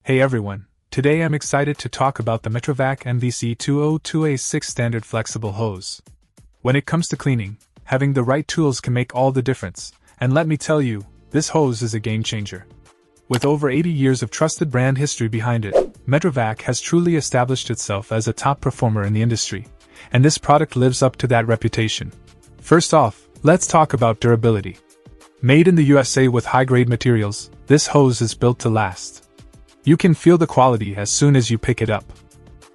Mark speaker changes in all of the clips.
Speaker 1: Hey everyone, today I'm excited to talk about the METROVAC MVC-202A 6 standard flexible hose. When it comes to cleaning, having the right tools can make all the difference, and let me tell you, this hose is a game changer. With over 80 years of trusted brand history behind it, METROVAC has truly established itself as a top performer in the industry, and this product lives up to that reputation. First off, let's talk about durability. Made in the USA with high-grade materials, this hose is built to last. You can feel the quality as soon as you pick it up.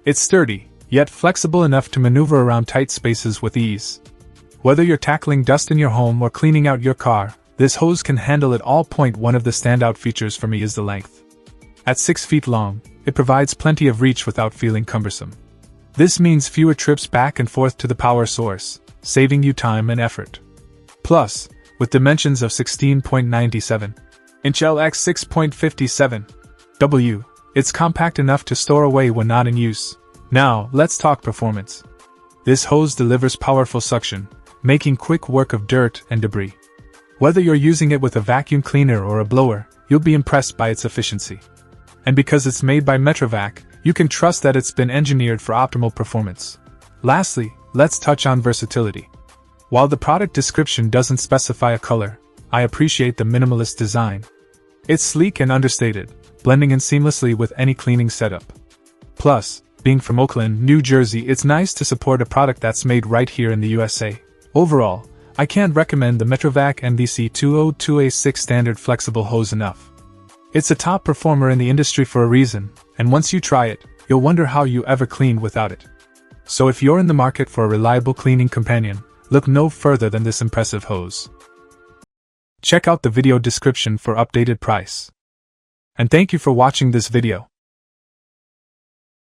Speaker 1: It's sturdy, yet flexible enough to maneuver around tight spaces with ease. Whether you're tackling dust in your home or cleaning out your car, this hose can handle it all. One of the standout features for me is the length. At 6 feet long, it provides plenty of reach without feeling cumbersome. This means fewer trips back and forth to the power source, saving you time and effort. Plus, with dimensions of 16.97 inch x 6.57 W, it's compact enough to store away when not in use. Now, let's talk performance. This hose delivers powerful suction, making quick work of dirt and debris. Whether you're using it with a vacuum cleaner or a blower, you'll be impressed by its efficiency. And because it's made by METROVAC, you can trust that it's been engineered for optimal performance. Lastly, let's touch on versatility. While the product description doesn't specify a color, I appreciate the minimalist design. It's sleek and understated, blending in seamlessly with any cleaning setup. Plus, being from Oakland, New Jersey, it's nice to support a product that's made right here in the USA. Overall, I can't recommend the METROVAC MVC-202A 6 standard flexible hose enough. It's a top performer in the industry for a reason, and once you try it, you'll wonder how you ever cleaned without it. So if you're in the market for a reliable cleaning companion, look no further than this impressive hose. Check out the video description for updated price. And thank you for watching this video.